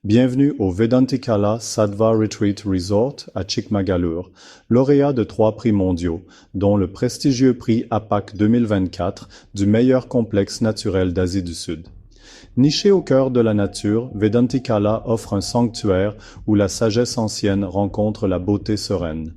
Bienvenue au Vedantikala Sattva Retreat Resort à Chikmagalur, lauréat de 3 prix mondiaux, dont le prestigieux prix APAC 2024 du meilleur complexe naturel d'Asie du Sud. Niché au cœur de la nature, Vedantikala offre un sanctuaire où la sagesse ancienne rencontre la beauté sereine.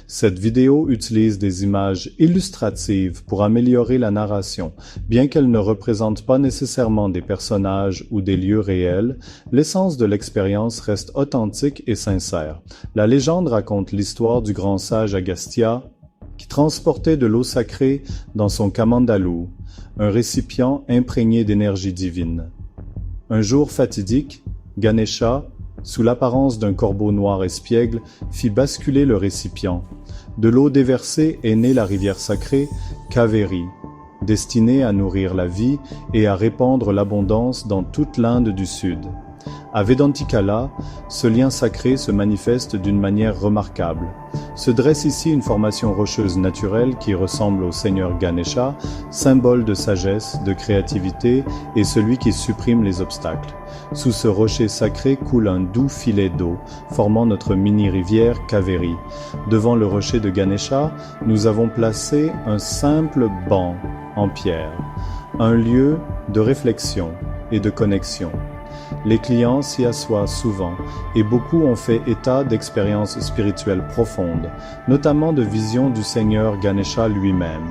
Cette vidéo utilise des images illustratives pour améliorer la narration. Bien qu'elle ne représente pas nécessairement des personnages ou des lieux réels, l'essence de l'expérience reste authentique et sincère. La légende raconte l'histoire du grand sage Agastya qui transportait de l'eau sacrée dans son kamandalu, un récipient imprégné d'énergie divine. Un jour fatidique, Ganesha, sous l'apparence d'un corbeau noir espiègle, fit basculer le récipient. De l'eau déversée est née la rivière sacrée, Kaveri, destinée à nourrir la vie et à répandre l'abondance dans toute l'Inde du Sud. À Vedantikala, ce lien sacré se manifeste d'une manière remarquable. Se dresse ici une formation rocheuse naturelle qui ressemble au Seigneur Ganesha, symbole de sagesse, de créativité et celui qui supprime les obstacles. Sous ce rocher sacré coule un doux filet d'eau, formant notre mini-rivière Kaveri. Devant le rocher de Ganesha, nous avons placé un simple banc en pierre, un lieu de réflexion et de connexion. Les clients s'y assoient souvent et beaucoup ont fait état d'expériences spirituelles profondes, notamment de visions du Seigneur Ganesha lui-même.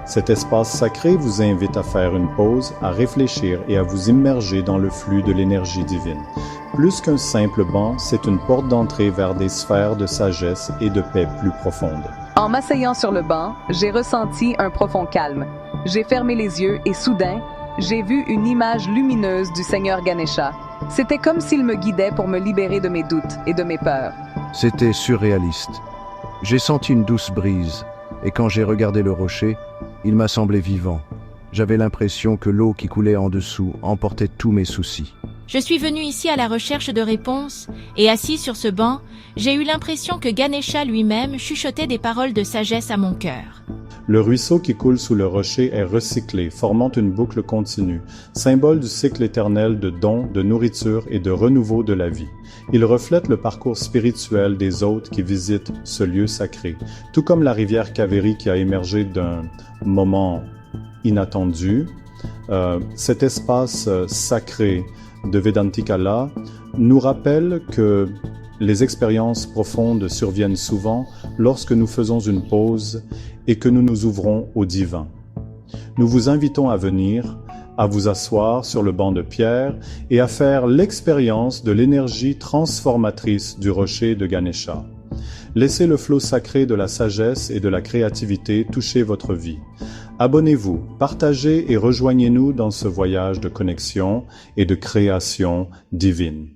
Cet espace sacré vous invite à faire une pause, à réfléchir et à vous immerger dans le flux de l'énergie divine. Plus qu'un simple banc, c'est une porte d'entrée vers des sphères de sagesse et de paix plus profondes. En m'asseyant sur le banc, j'ai ressenti un profond calme. J'ai fermé les yeux et soudain, j'ai vu une image lumineuse du Seigneur Ganesha. C'était comme s'il me guidait pour me libérer de mes doutes et de mes peurs. C'était surréaliste. J'ai senti une douce brise, et quand j'ai regardé le rocher, il m'a semblé vivant. J'avais l'impression que l'eau qui coulait en dessous emportait tous mes soucis. Je suis venu ici à la recherche de réponses, et assis sur ce banc, j'ai eu l'impression que Ganesha lui-même chuchotait des paroles de sagesse à mon cœur. Le ruisseau qui coule sous le rocher est recyclé, formant une boucle continue, symbole du cycle éternel de dons, de nourriture et de renouveau de la vie. Il reflète le parcours spirituel des hôtes qui visitent ce lieu sacré, tout comme la rivière Kaveri qui a émergé d'un moment inattendu. Cet espace sacré de Vedantikala nous rappelle que les expériences profondes surviennent souvent lorsque nous faisons une pause et que nous nous ouvrons au divin. Nous vous invitons à venir, à vous asseoir sur le banc de pierre et à faire l'expérience de l'énergie transformatrice du rocher de Ganesha. Laissez le flot sacré de la sagesse et de la créativité toucher votre vie. Abonnez-vous, partagez et rejoignez-nous dans ce voyage de connexion et de création divine.